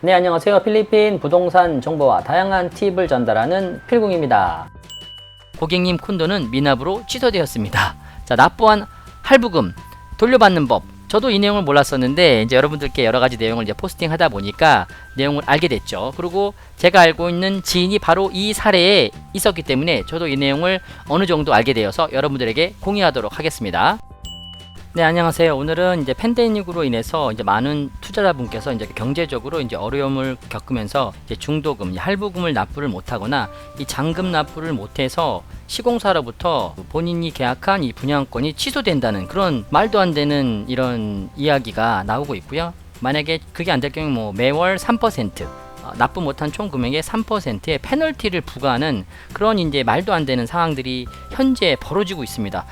네, 안녕하세요. 필리핀 부동산 정보와 다양한 팁을 전달하는 필궁입니다. 고객님 콘도는 미납으로 취소되었습니다. 자, 납부한 할부금 돌려받는 법. 저도 이 내용을 몰랐었는데 이제 여러분들께 여러 가지 내용을 이제 포스팅하다 보니까 내용을 알게 됐죠. 그리고 제가 알고 있는 지인이 바로 이 사례에 있었기 때문에 저도 이 내용을 어느 정도 알게 되어서 여러분들에게 공유하도록 하겠습니다. 네, 안녕하세요. 오늘은 이제 팬데믹으로 인해서 이제 많은 투자자분께서 이제 경제적으로 이제 어려움을 겪으면서 이제 중도금, 할부금을 납부를 못하거나 이 잔금 납부를 못해서 시공사로부터 본인이 계약한 이 분양권이 취소된다는 그런 말도 안 되는 이런 이야기가 나오고 있고요. 만약에 그게 안 될 경우 뭐 매월 3% 납부 못한 총 금액의 3%의 페널티를 부과하는 그런 이제 말도 안 되는 상황들이 현재 벌어지고 있습니다.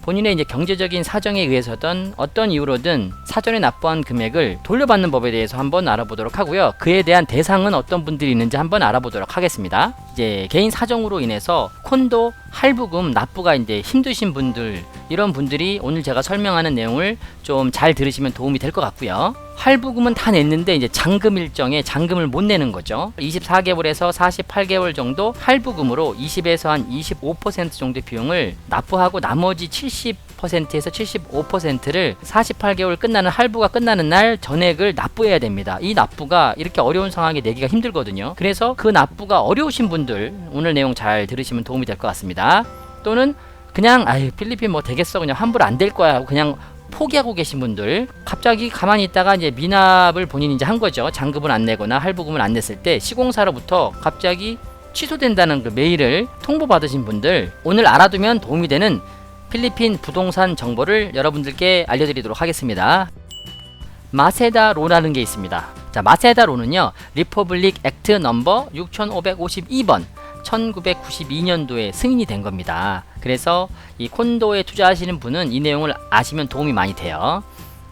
본인의 이제 경제적인 사정에 의해서든 어떤 이유로든 사전에 납부한 금액을 돌려받는 법에 대해서 한번 알아보도록 하고요. 그에 대한 대상은 어떤 분들이 있는지 한번 알아보도록 하겠습니다. 이제 개인 사정으로 인해서 콘도 할부금 납부가 이제 힘드신 분들, 이런 분들이 오늘 제가 설명하는 내용을 좀 잘 들으시면 도움이 될 것 같고요. 할부금은 다 냈는데 이제 잔금 일정에 잔금을 못 내는 거죠. 24개월에서 48개월 정도 할부금으로 20에서 한 25% 정도의 비용을 납부하고 나머지 70%에서 75%를 48개월 끝나는 할부가 끝나는 날 전액을 납부해야 됩니다. 이 납부가 이렇게 어려운 상황에 내기가 힘들거든요. 그래서 그 납부가 어려우신 분들 오늘 내용 잘 들으시면 도움이 될 것 같습니다. 또는 그냥 아유 필리핀 뭐 되겠어 그냥 환불 안 될 거야 하고 그냥 포기하고 계신 분들, 갑자기 가만히 있다가 이제 미납을 본인이 이제 한 거죠. 잔금을 안 내거나 할부금을 안 냈을 때 시공사로부터 갑자기 취소된다는 그 메일을 통보받으신 분들, 오늘 알아두면 도움이 되는 필리핀 부동산 정보를 여러분들께 알려드리도록 하겠습니다. 마세다로라는 게 있습니다. 자, 마세다로는요 리퍼블릭 액트 넘버 6552번 1992년도에 승인이 된 겁니다. 그래서 이 콘도에 투자하시는 분은 이 내용을 아시면 도움이 많이 돼요.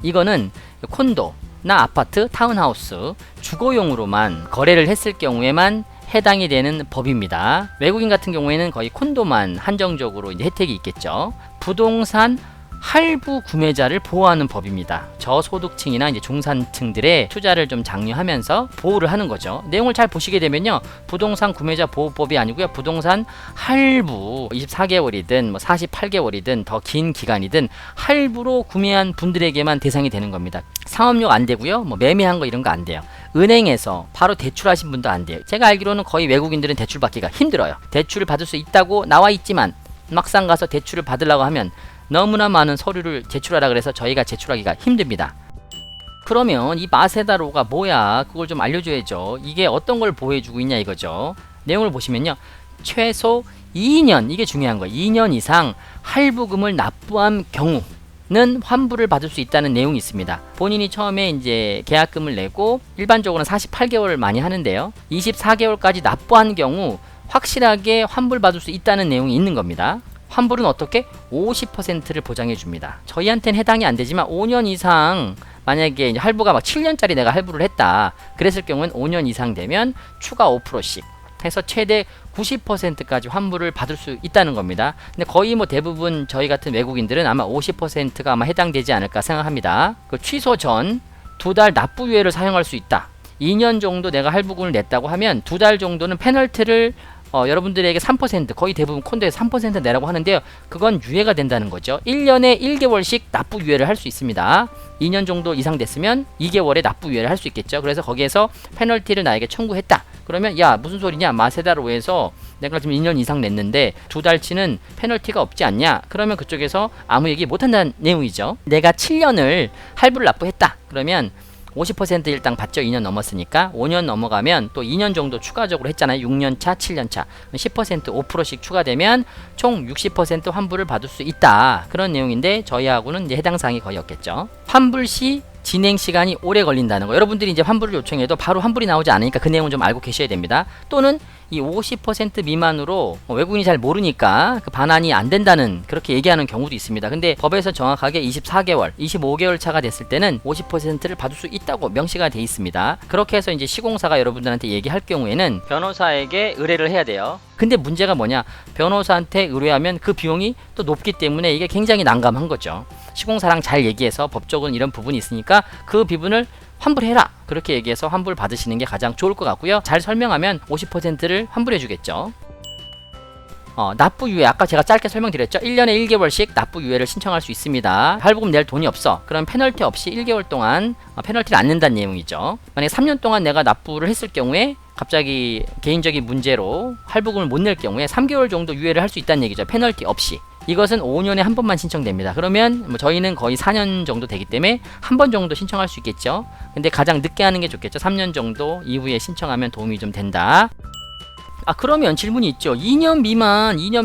이거는 콘도나 아파트, 타운하우스, 주거용으로만 거래를 했을 경우에만 해당이 되는 법입니다. 외국인 같은 경우에는 거의 콘도만 한정적으로 이제 혜택이 있겠죠. 부동산 할부 구매자를 보호하는 법입니다. 저소득층이나 이제 중산층들의 투자를 좀 장려하면서 보호를 하는 거죠. 내용을 잘 보시게 되면요, 부동산 구매자 보호법이 아니고요, 부동산 할부 24개월이든 뭐 48개월이든 더 긴 기간이든 할부로 구매한 분들에게만 대상이 되는 겁니다. 상업용 안 되고요, 뭐 매매한 거 이런 거 안 돼요. 은행에서 바로 대출하신 분도 안 돼요. 제가 알기로는 거의 외국인들은 대출 받기가 힘들어요. 대출을 받을 수 있다고 나와 있지만 막상 가서 대출을 받으려고 하면 너무나 많은 서류를 제출하라 그래서 저희가 제출하기가 힘듭니다. 그러면 이 마세다로가 뭐야? 그걸 좀 알려줘야죠. 이게 어떤 걸 보호해주고 있냐 이거죠. 내용을 보시면요, 최소 2년, 이게 중요한 거예요. 2년 이상 할부금을 납부한 경우는 환불을 받을 수 있다는 내용이 있습니다. 본인이 처음에 이제 계약금을 내고 일반적으로는 48개월을 많이 하는데요, 24개월까지 납부한 경우 확실하게 환불 받을 수 있다는 내용이 있는 겁니다. 환불은 어떻게? 50%를 보장해 줍니다. 저희한테는 해당이 안 되지만 5년 이상, 만약에 이제 할부가 막 7년짜리 내가 할부를 했다 그랬을 경우는 5년 이상 되면 추가 5%씩 해서 최대 90%까지 환불을 받을 수 있다는 겁니다. 근데 거의 뭐 대부분 저희 같은 외국인들은 아마 50%가 아마 해당되지 않을까 생각합니다. 그 취소 전 2달 납부 유예를 사용할 수 있다. 2년 정도 내가 할부금을 냈다고 하면 2달 정도는 페널티를 여러분들에게 3%, 거의 대부분 콘도에서 3% 내라고 하는데요, 그건 유예가 된다는 거죠. 1년에 1개월씩 납부 유예를 할 수 있습니다. 2년 정도 이상 됐으면 2개월에 납부 유예를 할 수 있겠죠. 그래서 거기에서 페널티를 나에게 청구했다. 그러면 야 무슨 소리냐, 마세다로에서 내가 지금 2년 이상 냈는데 2달치는 페널티가 없지 않냐, 그러면 그쪽에서 아무 얘기 못한다는 내용이죠. 내가 7년을 할부를 납부했다 그러면 50% 일당 받죠. 2년 넘었으니까. 5년 넘어가면 또 2년 정도 추가적으로 했잖아요. 6년차, 7년차 10% 5%씩 추가되면 총 60% 환불을 받을 수 있다. 그런 내용인데 저희하고는 이제 해당 사항이 거의 없겠죠. 환불 시 진행 시간이 오래 걸린다는 거. 여러분들이 이제 환불을 요청해도 바로 환불이 나오지 않으니까 그 내용은 좀 알고 계셔야 됩니다. 또는 이 50% 미만으로 외국인이 잘 모르니까 그 반환이 안 된다는 그렇게 얘기하는 경우도 있습니다. 근데 법에서 정확하게 24개월, 25개월 차가 됐을 때는 50%를 받을 수 있다고 명시가 돼 있습니다. 그렇게 해서 이제 시공사가 여러분들한테 얘기할 경우에는 변호사에게 의뢰를 해야 돼요. 근데 문제가 뭐냐, 변호사한테 의뢰하면 그 비용이 또 높기 때문에 이게 굉장히 난감한 거죠. 시공사랑 잘 얘기해서 법적으로 이런 부분이 있으니까 그 부분을 환불해라 그렇게 얘기해서 환불 받으시는 게 가장 좋을 것 같고요. 잘 설명하면 50%를 환불해 주겠죠. 납부 유예 아까 제가 짧게 설명드렸죠. 1년에 1개월씩 납부 유예를 신청할 수 있습니다. 할부금 낼 돈이 없어. 그럼 페널티 없이 1개월 동안 페널티를 안 낸다는 내용이죠. 만약에 3년 동안 내가 납부를 했을 경우에 갑자기 개인적인 문제로 할부금을 못 낼 경우에 3개월 정도 유예를 할 수 있다는 얘기죠. 페널티 없이. 이것은 5년에 한 번만 신청됩니다. 그러면 뭐 저희는 거의 4년 정도 되기 때문에 한 번 정도 신청할 수 있겠죠. 근데 가장 늦게 하는 게 좋겠죠. 3년 정도 이후에 신청하면 도움이 좀 된다. 그러면 질문이 있죠. 2년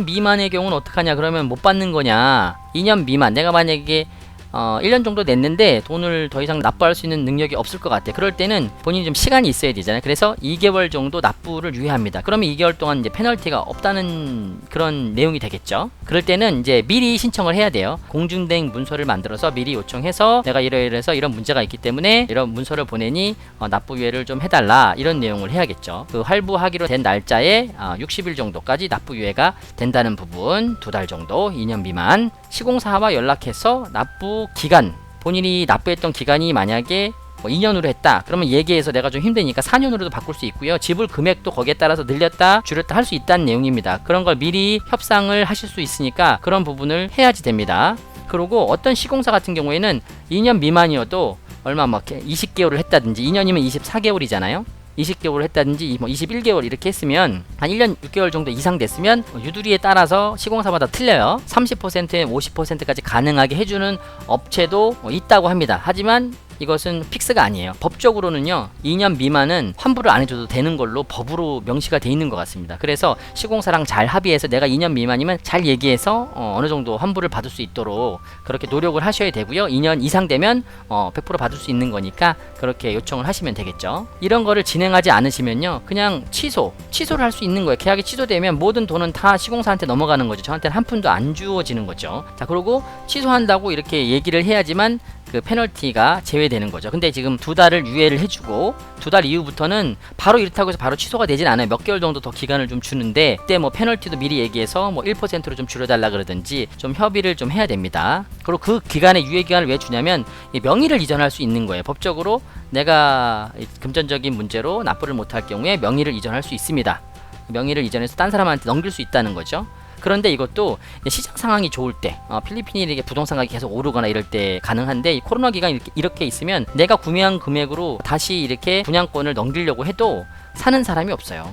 미만의 경우는 어떡하냐? 그러면 못 받는 거냐? 2년 미만. 내가 만약에 1년 정도 냈는데 돈을 더 이상 납부할 수 있는 능력이 없을 것 같아. 그럴 때는 본인이 좀 시간이 있어야 되잖아요. 그래서 2개월 정도 납부를 유예합니다. 그러면 2개월 동안 이제 페널티가 없다는 그런 내용이 되겠죠. 그럴 때는 이제 미리 신청을 해야 돼요. 공중대행 문서를 만들어서 미리 요청해서 내가 이래서 이런 문제가 있기 때문에 이런 문서를 보내니 납부 유예를 좀 해달라 이런 내용을 해야겠죠. 그 할부하기로 된 날짜에 60일 정도까지 납부 유예가 된다는 부분 2달 정도 2년 미만 시공사와 연락해서 납부 기간 본인이 납부했던 기간이 만약에 2년으로 했다 그러면 얘기해서 내가 좀 힘드니까 4년으로도 바꿀 수 있고요. 지불 금액도 거기에 따라서 늘렸다 줄였다 할 수 있다는 내용입니다. 그런 걸 미리 협상을 하실 수 있으니까 그런 부분을 해야지 됩니다. 그리고 어떤 시공사 같은 경우에는 2년 미만이어도 얼마 막 20개월을 했다든지 2년이면 24개월이잖아요. 20개월을 했다든지 21개월 이렇게 했으면 한 1년 6개월 정도 이상 됐으면 유두리에 따라서 시공사마다 틀려요. 30%에 50%까지 가능하게 해주는 업체도 있다고 합니다. 하지만 이것은 픽스가 아니에요. 법적으로는요 2년 미만은 환불을 안 해줘도 되는 걸로 법으로 명시가 돼 있는 것 같습니다. 그래서 시공사랑 잘 합의해서 내가 2년 미만이면 잘 얘기해서 어느 정도 환불을 받을 수 있도록 그렇게 노력을 하셔야 되고요. 2년 이상 되면 100% 받을 수 있는 거니까 그렇게 요청을 하시면 되겠죠. 이런 거를 진행하지 않으시면요 그냥 취소를 할 수 있는 거예요. 계약이 취소되면 모든 돈은 다 시공사한테 넘어가는 거죠. 저한테는 한 푼도 안 주어지는 거죠. 자, 그리고 취소한다고 이렇게 얘기를 해야지만 그 페널티가 제외되는 거죠. 근데 지금 2달을 유예를 해주고 2달 이후부터는 바로 이렇다고 해서 바로 취소가 되진 않아요. 몇 개월 정도 더 기간을 좀 주는데 그때 페널티도 미리 얘기해서 1%로 좀 줄여달라 그러든지 좀 협의를 좀 해야 됩니다. 그리고 그 기간에 유예 기간을 왜 주냐면 명의를 이전할 수 있는 거예요. 법적으로 내가 금전적인 문제로 납부를 못할 경우에 명의를 이전할 수 있습니다. 명의를 이전해서 딴 사람한테 넘길 수 있다는 거죠. 그런데 이것도 시장 상황이 좋을 때 필리핀이 이렇게 부동산 가격이 계속 오르거나 이럴 때 가능한데 이 코로나 기간 이렇게 있으면 내가 구매한 금액으로 다시 이렇게 분양권을 넘기려고 해도 사는 사람이 없어요.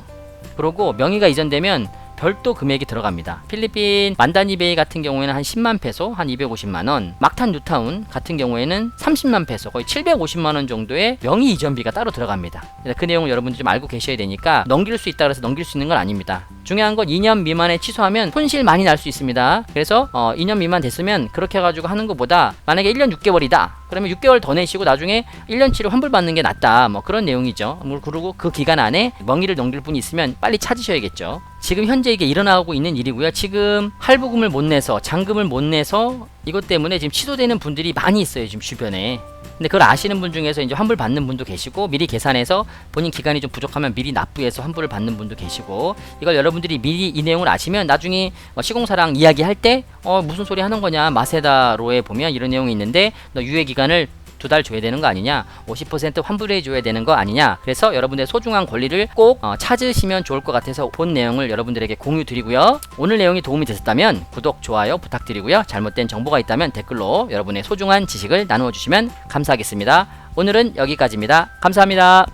그리고 명의가 이전되면 별도 금액이 들어갑니다. 필리핀 만다니베이 같은 경우에는 한 10만 페소, 한 250만원, 막탄 뉴타운 같은 경우에는 30만 페소, 거의 750만원 정도의 명의 이전비가 따로 들어갑니다. 그 내용을 여러분들이 좀 알고 계셔야 되니까 넘길 수 있다 그래서 넘길 수 있는 건 아닙니다. 중요한 건 2년 미만에 취소하면 손실 많이 날 수 있습니다. 그래서 2년 미만 됐으면 그렇게 해가지고 하는 것보다 만약에 1년 6개월이다 그러면 6개월 더 내시고 나중에 1년치로 환불받는 게 낫다 그런 내용이죠. 그리고 그 기간 안에 명의를 넘길 분이 있으면 빨리 찾으셔야겠죠. 지금 현재 이게 일어나고 있는 일이고요. 지금 할부금을 못 내서 잔금을 못 내서 이것 때문에 지금 취소되는 분들이 많이 있어요. 지금 주변에. 근데 그걸 아시는 분 중에서 이제 환불 받는 분도 계시고 미리 계산해서 본인 기간이 좀 부족하면 미리 납부해서 환불을 받는 분도 계시고 이걸 여러분들이 미리 이 내용을 아시면 나중에 시공사랑 이야기할 때 무슨 소리 하는 거냐 마세다로에 보면 이런 내용이 있는데 너 유예 기간을 2달 줘야 되는 거 아니냐 50% 환불해 줘야 되는 거 아니냐 그래서 여러분들의 소중한 권리를 꼭 찾으시면 좋을 것 같아서 본 내용을 여러분들에게 공유 드리고요. 오늘 내용이 도움이 되셨다면 구독, 좋아요 부탁드리고요. 잘못된 정보가 있다면 댓글로 여러분의 소중한 지식을 나누어 주시면 감사하겠습니다. 오늘은 여기까지입니다. 감사합니다.